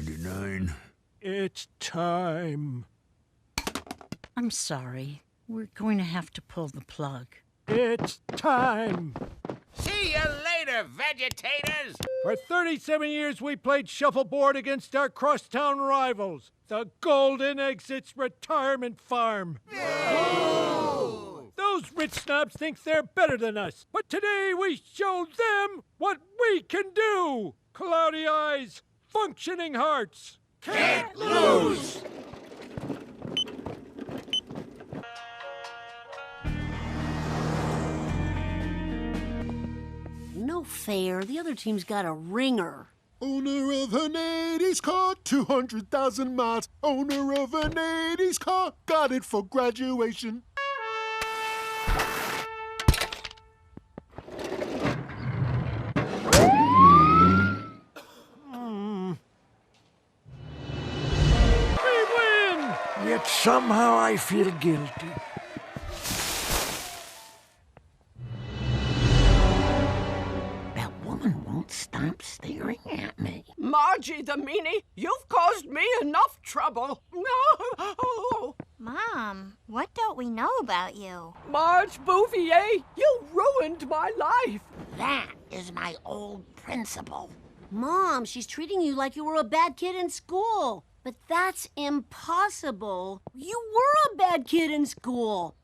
$1.99. It's time. I'm sorry. We're going to have to pull the plug. It's time. See you later, vegetators! For 37 years, we played shuffleboard against our crosstown rivals, the Golden Exits Retirement Farm. Oh! Those rich snobs think they're better than us, but today we show them what we can do. Cloudy eyes, functioning hearts. Can't lose! No fair. The other team's got a ringer. Owner of an 80s car, 200,000 miles. Owner of an 80s car, got it for graduation. We win! Yet somehow I feel guilty. That woman won't stop staring at me. Margie the meanie, you've caused me enough trouble. No! Mom, what don't we know about you? Marge Bouvier, you ruined my life. That is my old principal. Mom, she's treating you like you were a bad kid in school. But that's impossible. You were a bad kid in school.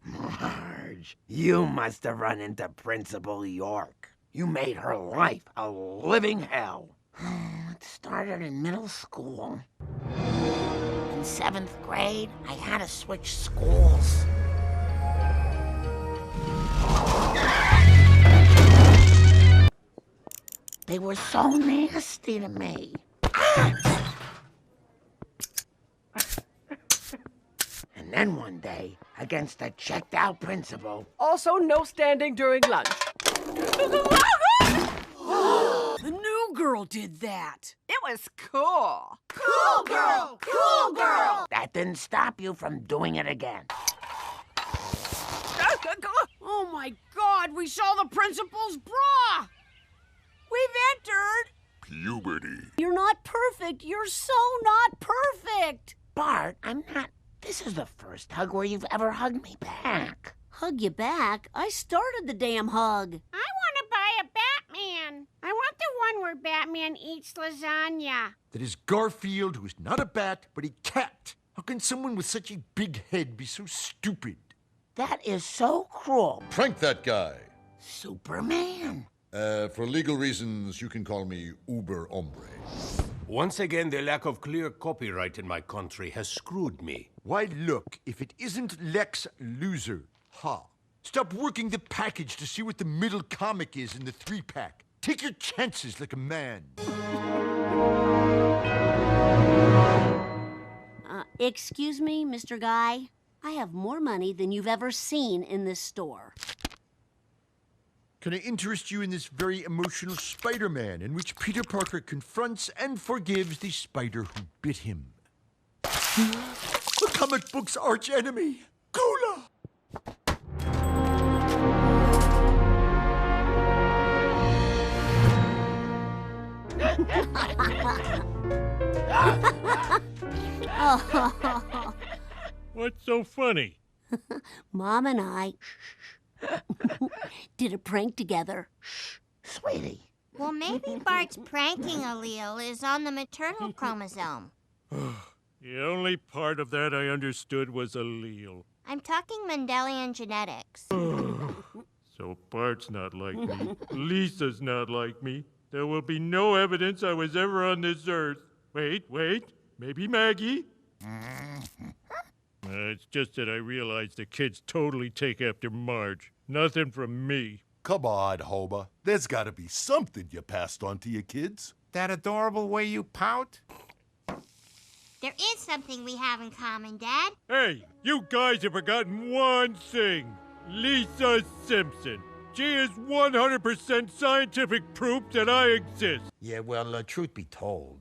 Marge, you must have run into Principal York. You made her life a living hell. It started in middle school. In 7th grade, I had to switch schools. They were so nasty to me. And then one day, against a checked-out principal... Also, no standing during lunch. The new girl did that. It was cool. Cool girl! Cool girl! That didn't stop you from doing it again. Oh my God, we saw the principal's bra! We've entered! Puberty. You're not perfect. You're so not perfect. Bart, I'm not... This is the first hug where you've ever hugged me back. Hug you back? I started the damn hug. I want to buy a Batman. I want the one where Batman eats lasagna. That is Garfield, who is not a bat, but a cat. How can someone with such a big head be so stupid? That is so cruel. Prank that guy. Superman. For legal reasons, you can call me Uber Hombre. Once again, the lack of clear copyright in my country has screwed me. Why, look, if it isn't Lex Loser. Ha. Stop working the package to see what the middle comic is in the 3-pack. Take your chances like a man. Excuse me, Mr. Guy? I have more money than you've ever seen in this store. Can I interest you in this very emotional Spider-Man in which Peter Parker confronts and forgives the spider who bit him? The comic book's arch enemy, Cola! What's so funny? Mom and I did a prank together. Sweetie. Well, maybe Bart's pranking allele is on the maternal chromosome. The only part of that I understood was allele. I'm talking Mendelian genetics. So Bart's not like me. Lisa's not like me. There will be no evidence I was ever on this earth. Wait. Maybe Maggie? It's just that I realized the kids totally take after Marge. Nothing from me. Come on, Homer. There's got to be something you passed on to your kids. That adorable way you pout? There is something we have in common, Dad. Hey, you guys have forgotten one thing. Lisa Simpson. She is 100% scientific proof that I exist. Yeah, well, truth be told,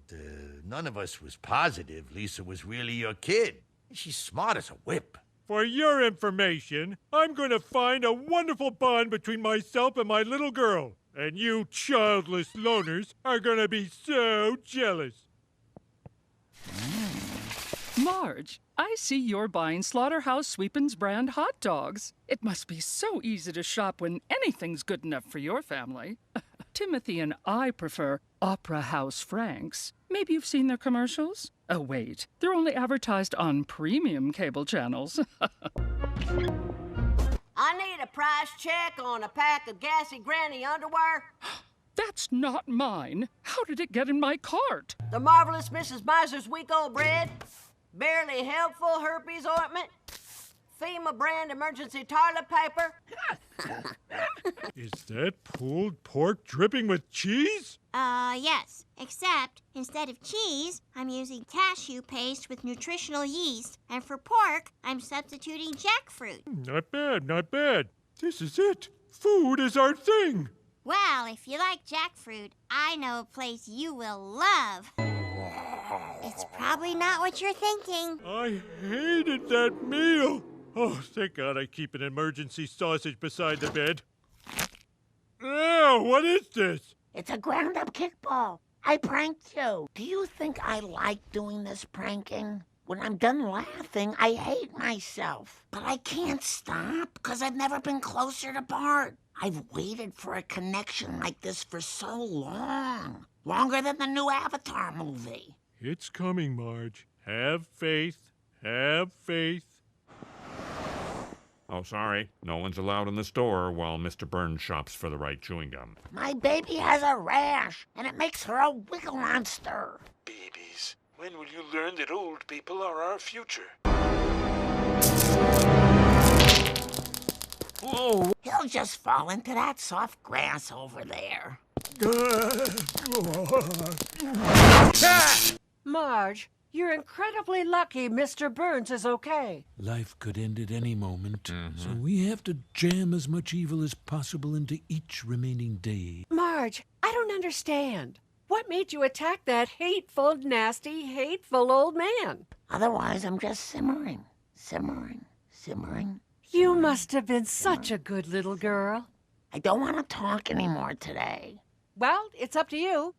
none of us was positive Lisa was really your kid. She's smart as a whip. For your information, I'm going to find a wonderful bond between myself and my little girl. And you childless loners are going to be so jealous. Marge, I see you're buying Slaughterhouse Sweepin's brand hot dogs. It must be so easy to shop when anything's good enough for your family. Timothy and I prefer Opera House Franks. Maybe you've seen their commercials? Oh, wait. They're only advertised on premium cable channels. I need a price check on a pack of gassy granny underwear. That's not mine. How did it get in my cart? The marvelous Mrs. Miser's week-old bread. Barely helpful herpes ointment. FEMA brand emergency toilet paper. Is that pulled pork dripping with cheese? Yes. Except, instead of cheese, I'm using cashew paste with nutritional yeast. And for pork, I'm substituting jackfruit. Not bad, not bad. This is it. Food is our thing. Well, if you like jackfruit, I know a place you will love. It's probably not what you're thinking. I hated that meal. Oh, thank God I keep an emergency sausage beside the bed. Ew, what is this? It's a ground-up kickball. I pranked you. Do you think I like doing this pranking? When I'm done laughing, I hate myself. But I can't stop, because I've never been closer to Bart. I've waited for a connection like this for so long. Longer than the new Avatar movie. It's coming, Marge. Have faith. Have faith. Oh, sorry. No one's allowed in the store while Mr. Burns shops for the right chewing gum. My baby has a rash, and it makes her a wiggle monster. Babies, when will you learn that old people are our future? Whoa! He'll just fall into that soft grass over there. Marge, you're incredibly lucky Mr. Burns is okay. Life could end at any moment, so we have to jam as much evil as possible into each remaining day. Marge, I don't understand. What made you attack that hateful, nasty, hateful old man? Otherwise, I'm just simmering. Simmering. You must have been such a good little girl. I don't want to talk anymore today. Well, it's up to you.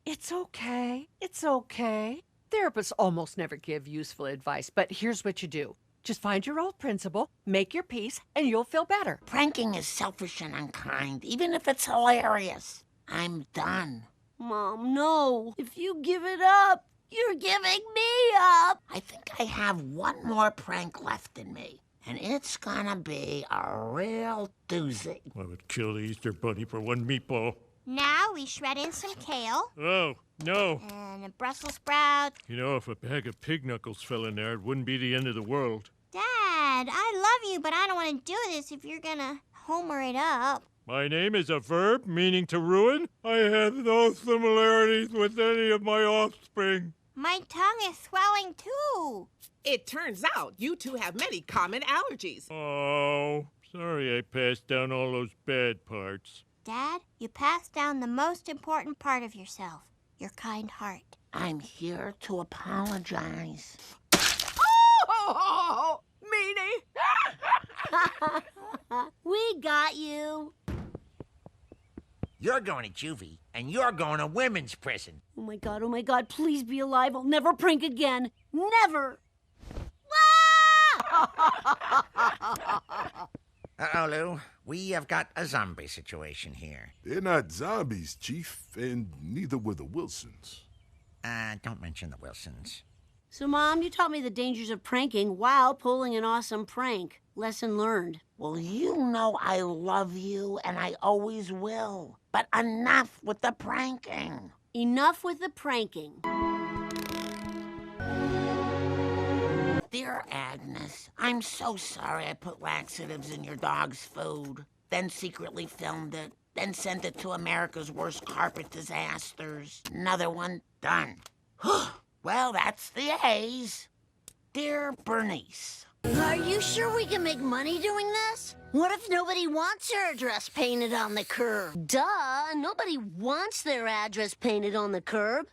It's okay. It's okay. Therapists almost never give useful advice, but here's what you do. Just find your old principal, make your peace, and you'll feel better. Pranking is selfish and unkind, even if it's hilarious. I'm done. Mom, no. If you give it up, you're giving me up. I think I have one more prank left in me, and it's gonna be a real doozy. I would kill the Easter Bunny for one meatball. Now we shred in some kale. Oh, no. And a Brussels sprout. You know, if a bag of pig knuckles fell in there, it wouldn't be the end of the world. Dad, I love you, but I don't want to do this if you're gonna homer it up. My name is a verb meaning to ruin. I have no similarities with any of my offspring. My tongue is swelling too. It turns out you two have many common allergies. Oh, sorry I passed down all those bad parts. Dad, you passed down the most important part of yourself, your kind heart. I'm here to apologize. Oh, meanie! We got you. You're going to juvie, and you're going to women's prison. Oh my God, please be alive. I'll never prank again. Never! Uh-oh, Lou. We have got a zombie situation here. They're not zombies, Chief, and neither were the Wilsons. Don't mention the Wilsons. So, Mom, you taught me the dangers of pranking while pulling an awesome prank. Lesson learned. Well, you know I love you, and I always will. But enough with the pranking. Enough with the pranking. Dear Agnes, I'm so sorry I put laxatives in your dog's food, then secretly filmed it, then sent it to America's Worst Carpet Disasters. Another one done. Well, that's the A's. Dear Bernice. Are you sure we can make money doing this? What if nobody wants their address painted on the curb? Duh, nobody wants their address painted on the curb.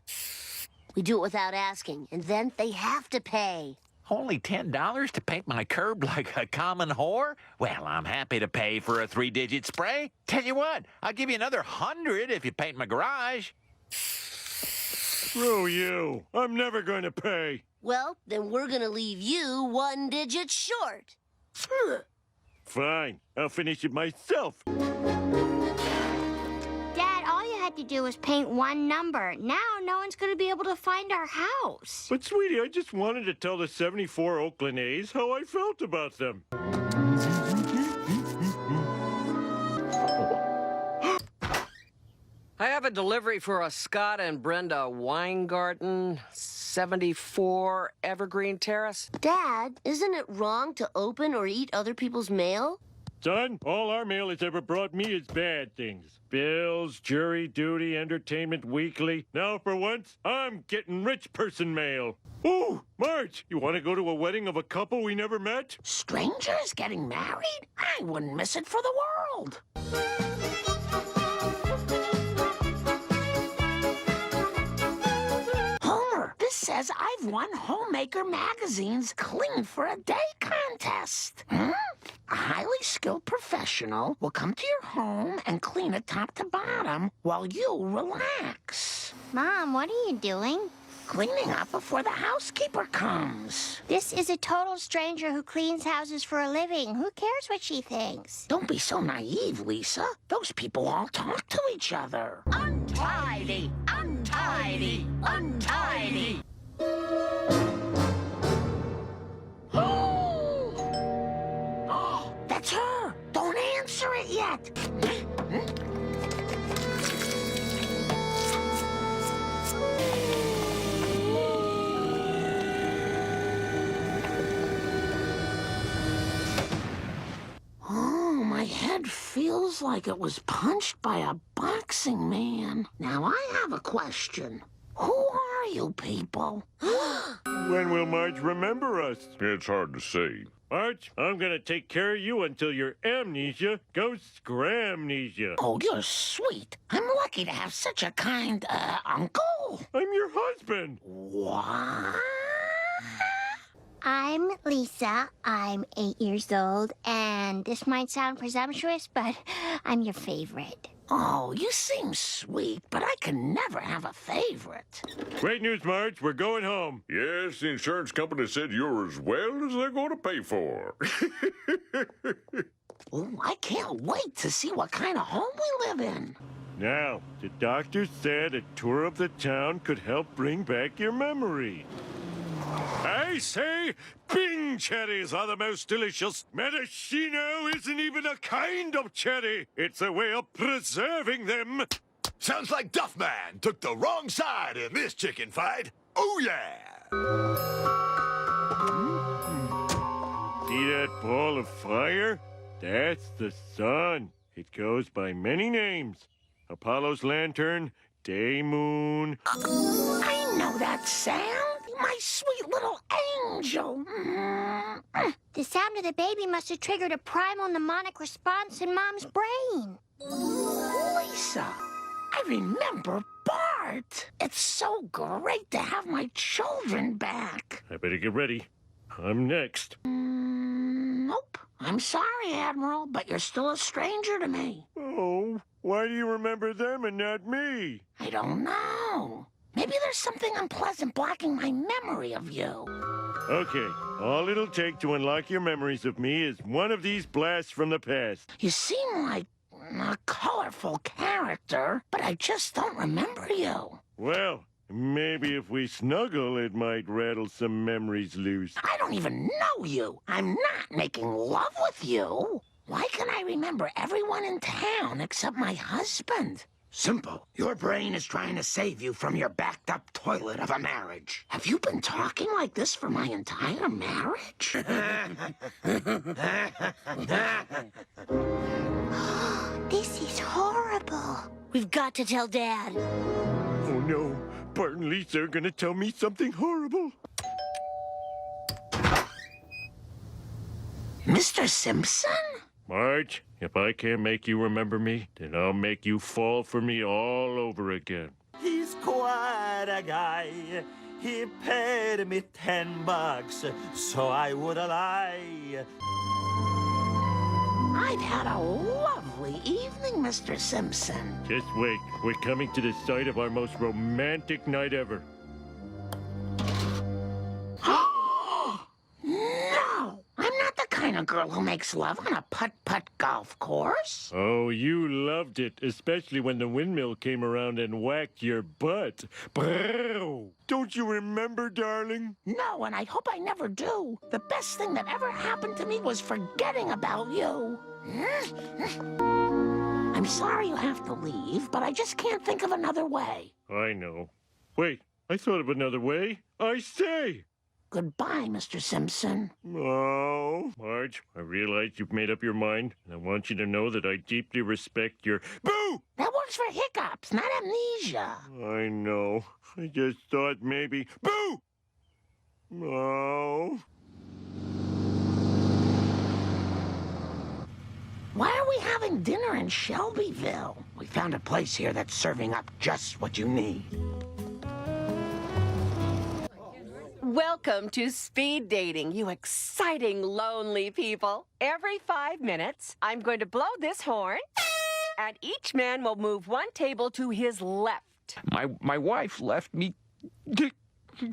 We do it without asking, and then they have to pay. Only $10 to paint my curb like a common whore? Well, I'm happy to pay for a 3-digit spray. Tell you what, I'll give you another $100 if you paint my garage. Screw you. I'm never going to pay. Well, then we're gonna leave you 1 digit short. Fine. I'll finish it myself. Dad, all you had to do was paint one number. Now no one's going to be able to find our house. But, sweetie, I just wanted to tell the 74 Oakland A's how I felt about them. I have a delivery for a Scott and Brenda Weingarten, 74 Evergreen Terrace. Dad, isn't it wrong to open or eat other people's mail? Son, all our mail has ever brought me is bad things. Bills, jury duty, entertainment weekly. Now, for once, I'm getting rich person mail. Ooh, Marge, you want to go to a wedding of a couple we never met? Strangers getting married? I wouldn't miss it for the world. Homer, this says I've won Homemaker Magazine's Clean for a Day contest. A highly skilled professional will come to your home and clean it top to bottom while you relax. Mom, what are you doing? Cleaning up before the housekeeper comes. This is a total stranger who cleans houses for a living. Who cares what she thinks? Don't be so naive, Lisa. Those people all talk to each other. Untidy, untidy, untidy. Oh, that's her. Don't answer it yet. Oh, my head feels like it was punched by a boxing man. Now I have a question. Who are you people? When will Marge remember us? It's hard to say. Marge, I'm gonna take care of you until your amnesia goes scramnesia. Oh, you're sweet. I'm lucky to have such a kind, uncle. I'm your husband. What? I'm Lisa. I'm 8 years old, and this might sound presumptuous, but I'm your favorite. Oh, you seem sweet, but I can never have a favorite. Great news, Marge. We're going home. Yes, the insurance company said you're as well as they're going to pay for. Oh, I can't wait to see what kind of home we live in. Now, the doctor said a tour of the town could help bring back your memory. I say, Bing cherries are the most delicious. Maraschino isn't even a kind of cherry. It's a way of preserving them. Sounds like Duffman took the wrong side in this chicken fight. Oh, yeah! See that ball of fire? That's the sun. It goes by many names. Apollo's lantern, Day Moon. I know that sound. My sweet little angel. The sound of the baby must have triggered a primal mnemonic response in Mom's brain. Lisa, I remember Bart. It's so great to have my children back. I better get ready. I'm next. Nope. I'm sorry, Admiral, but you're still a stranger to me. Oh, why do you remember them and not me? I don't know. Maybe there's something unpleasant blocking my memory of you. Okay, all it'll take to unlock your memories of me is one of these blasts from the past. You seem like a colorful character, but I just don't remember you. Well, maybe if we snuggle, it might rattle some memories loose. I don't even know you. I'm not making love with you. Why can I remember everyone in town except my husband? Simple. Your brain is trying to save you from your backed-up toilet of a marriage. Have you been talking like this for my entire marriage? This is horrible. We've got to tell Dad. Oh, no. Bart and Lisa are gonna tell me something horrible. Mr. Simpson? Marge, if I can't make you remember me, then I'll make you fall for me all over again. He's quite a guy. He paid me $10, so I would lie. I've had a lovely lovely evening, Mr. Simpson. Just wait. We're coming to the site of our most romantic night ever. No! I'm not the kind of girl who makes love on a putt-putt golf course. Oh, you loved it, especially when the windmill came around and whacked your butt. Brrr. Don't you remember, darling? No, and I hope I never do. The best thing that ever happened to me was forgetting about you. I'm sorry you have to leave, but I just can't think of another way. I know. Wait, I thought of another way. I say! Goodbye, Mr. Simpson. Oh, Marge, I realize you've made up your mind, and I want you to know that I deeply respect your... Boo! That works for hiccups, not amnesia. I know. I just thought maybe... Boo! Oh. Why are we having dinner in Shelbyville? We found a place here that's serving up just what you need. Welcome to speed dating, you exciting, lonely people. Every 5 minutes, I'm going to blow this horn, and each man will move one table to his left. My wife left me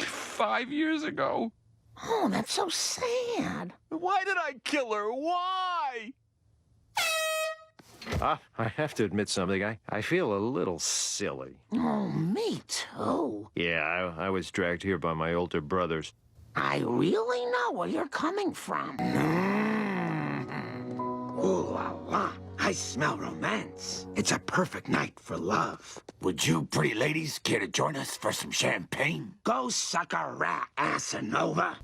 5 years ago. Oh, that's so sad. Why did I kill her? Why? I have to admit something. I feel a little silly. Oh, me too. Yeah, I was dragged here by my older brothers. I really know where you're coming from. Ooh la la. I smell romance. It's a perfect night for love. Would you pretty ladies care to join us for some champagne? Go suck a rat, Asanova.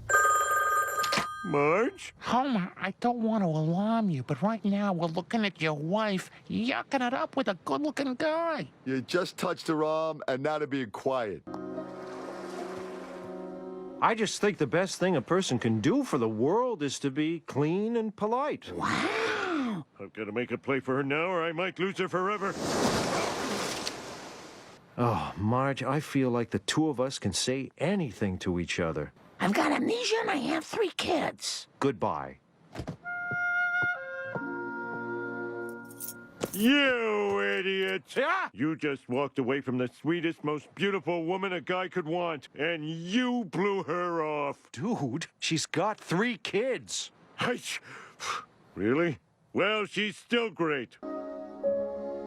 Marge? Homer, I don't want to alarm you, but right now we're looking at your wife yucking it up with a good-looking guy. You just touched her arm, and now to being quiet. I just think the best thing a person can do for the world is to be clean and polite. Wow. I've got to make a play for her now, or I might lose her forever. Oh, Marge, I feel like the two of us can say anything to each other. I've got amnesia and I have 3 kids. Goodbye. You idiot! You just walked away from the sweetest, most beautiful woman a guy could want, and you blew her off. Dude, she's got 3 kids. Really? Well, she's still great.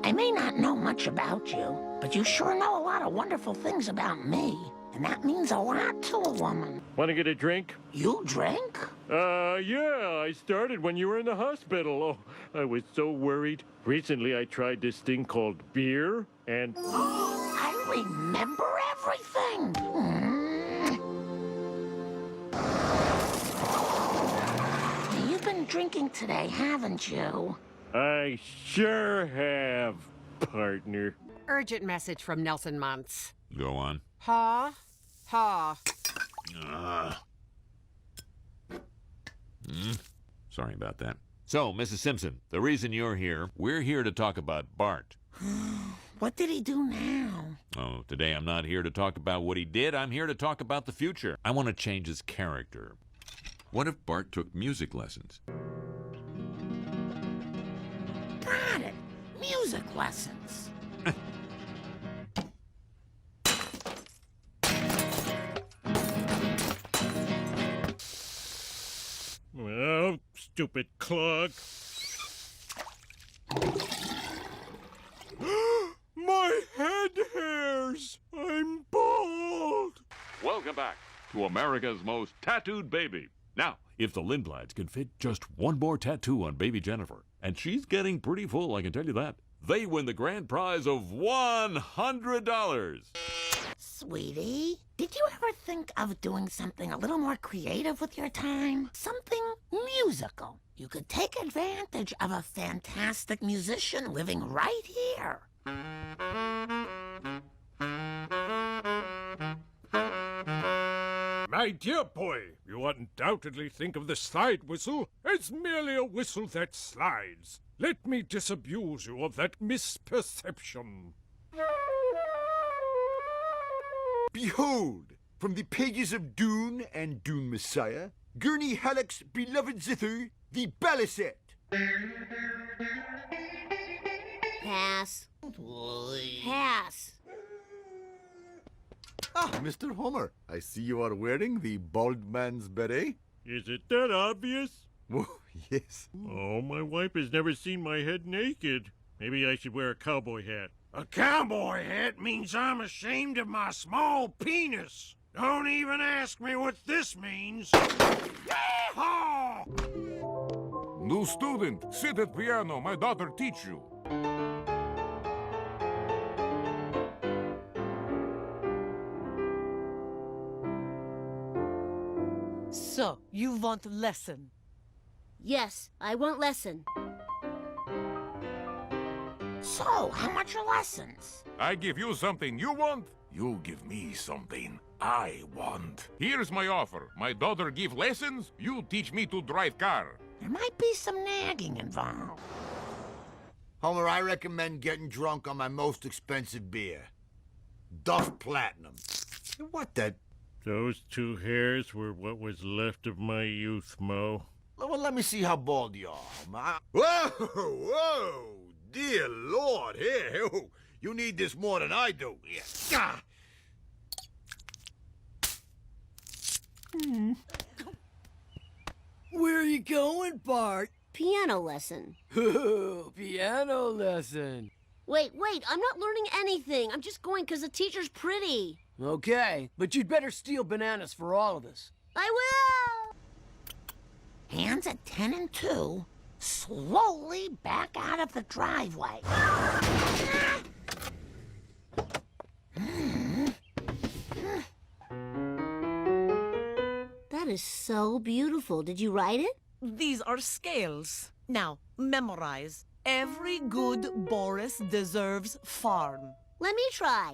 I may not know much about you, but you sure know a lot of wonderful things about me. And that means a lot to a woman. Want to get a drink? You drink? Yeah, I started when you were in the hospital. Oh, I was so worried. Recently, I tried this thing called beer, and... I remember everything. You've been drinking today, haven't you? I sure have, partner. Urgent message from Nelson Muntz. Go on. Ha. Sorry about that. So, Mrs. Simpson, the reason you're here, we're here to talk about Bart. What did he do now? Oh, today I'm not here to talk about what he did. I'm here to talk about the future. I want to change his character. What if Bart took music lessons? Got it. Music lessons. Oh, stupid clog. My head hairs! I'm bald! Welcome back to America's most tattooed baby. Now, if the Lindblides could fit just one more tattoo on baby Jennifer, and she's getting pretty full, I can tell you that, they win the grand prize of $100. Sweetie, did you ever think of doing something a little more creative with your time? Something musical. You could take advantage of a fantastic musician living right here. My dear boy, you undoubtedly think of the slide whistle as merely a whistle that slides. Let me disabuse you of that misperception. Behold, from the pages of Dune and Dune Messiah, Gurney Halleck's beloved zither, the Balisette. Pass. Pass. Ah, Mr. Homer, I see you are wearing the bald man's beret. Is it that obvious? Oh, yes. Oh, my wife has never seen my head naked. Maybe I should wear a cowboy hat. A cowboy hat means I'm ashamed of my small penis. Don't even ask me what this means. Yeehaw! New student, sit at piano. My daughter teach you. So, you want lesson? Yes, I want lesson. So, how much are lessons? I give you something you want. You give me something I want. Here's my offer. My daughter give lessons. You teach me to drive car. There might be some nagging involved. Homer, I recommend getting drunk on my most expensive beer. Duff Platinum. What the... Those two hairs were what was left of my youth, Mo. Well, let me see how bald you are, Homer. Whoa! Whoa! Dear Lord, here, you need this more than I do. Yeah. Where are you going, Bart? Piano lesson. Piano lesson. Wait, I'm not learning anything. I'm just going because the teacher's pretty. Okay, but you'd better steal bananas for all of us. I will! Hands at 10 and 2, slowly back out of the driveway. That is so beautiful. Did you write it? These are scales. Now, memorize. Every good Boris deserves farm. Let me try.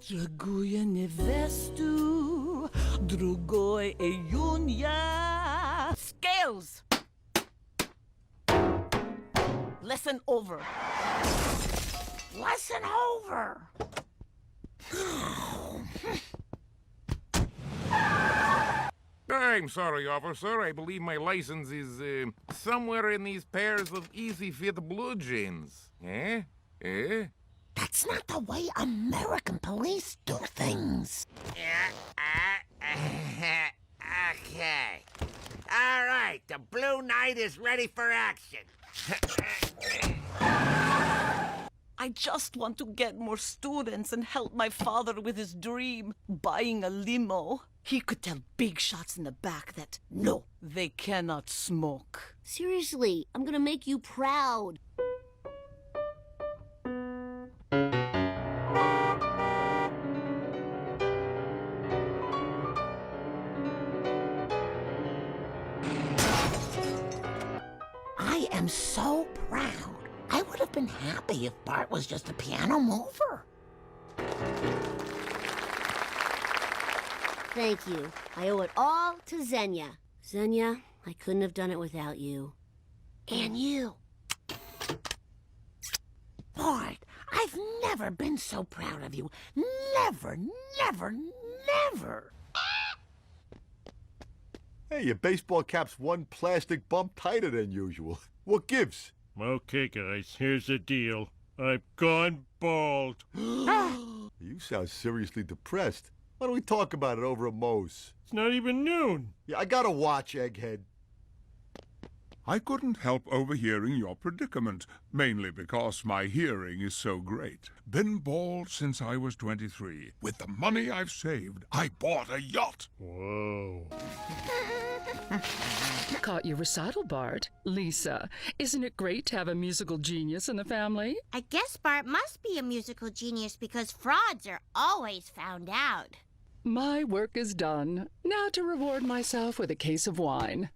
Draguje nevestu, drugoj junia. Scales! Lesson over. Lesson over. I'm sorry, officer. I believe my license is somewhere in these pairs of easy-fit blue jeans. Eh? That's not the way American police do things. Okay. All right, the Blue Knight is ready for action. I just want to get more students and help my father with his dream, buying a limo. He could tell big shots in the back that, no, they cannot smoke. Seriously, I'm gonna make you proud. I am so proud. I would have been happy if Bart was just a piano mover. Thank you. I owe it all to Xenia. Xenia, I couldn't have done it without you. And you. Bart, I've never been so proud of you. Never, never, never. Hey, your baseball cap's one plastic bump tighter than usual. What gives? Okay, guys, here's the deal. I've gone bald. You sound seriously depressed. Why don't we talk about it over a Moe's? It's not even noon. Yeah, I gotta watch, Egghead. I couldn't help overhearing your predicament, mainly because my hearing is so great. Been bald since I was 23. With the money I've saved, I bought a yacht. Whoa. Caught your recital, Bart. Lisa, isn't it great to have a musical genius in the family? I guess Bart must be a musical genius because frauds are always found out. My work is done. Now to reward myself with a case of wine.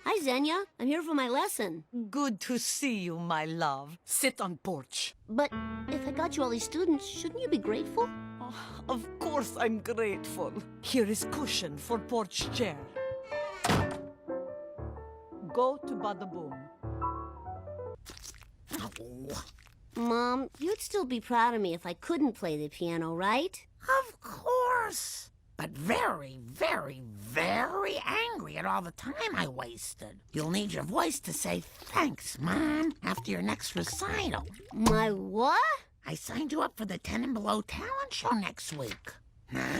Hi, Xenia. I'm here for my lesson. Good to see you, my love. Sit on porch. But if I got you all these students, shouldn't you be grateful? Oh, of course I'm grateful. Here is cushion for porch chair. Go to Badaboom. Mom, you'd still be proud of me if I couldn't play the piano, right? Of course. but very, very, very angry at all the time I wasted. You'll need your voice to say thanks, Mom, after your next recital. My what? I signed you up for the 10 and Below talent show next week. Huh?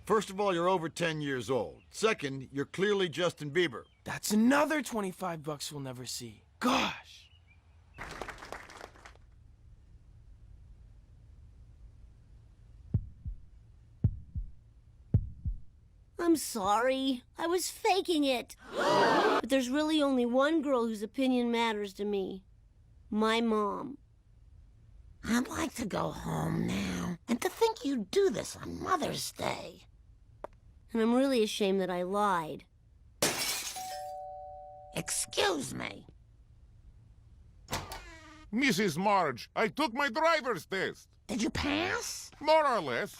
First of all, you're over 10 years old. Second, you're clearly Justin Bieber. That's another $25 we'll never see. Gosh! I'm sorry. I was faking it. But there's really only one girl whose opinion matters to me. My mom. I'd like to go home now. And to think you'd do this on Mother's Day. And I'm really ashamed that I lied. Excuse me. Mrs. Marge, I took my driver's test. Did you pass? More or less.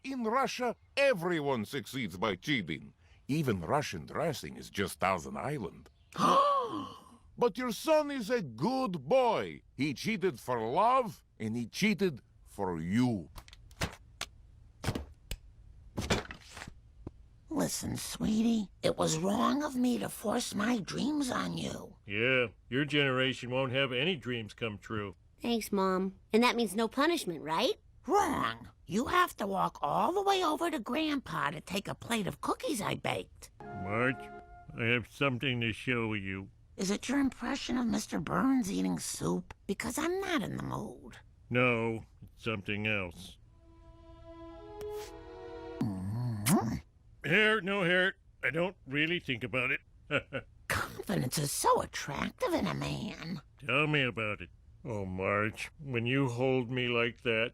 In Russia, everyone succeeds by cheating. Even Russian dressing is just Thousand Island. But your son is a good boy. He cheated for love, and he cheated for you. Listen, sweetie, it was wrong of me to force my dreams on you. Yeah, your generation won't have any dreams come true. Thanks, Mom. And that means no punishment, right? Wrong. You have to walk all the way over to Grandpa to take a plate of cookies I baked. Marge, I have something to show you. Is it your impression of Mr. Burns eating soup? Because I'm not in the mood. No, it's something else. Hair, no hair. I don't really think about it. Confidence is so attractive in a man. Tell me about it. Oh, Marge, when you hold me like that...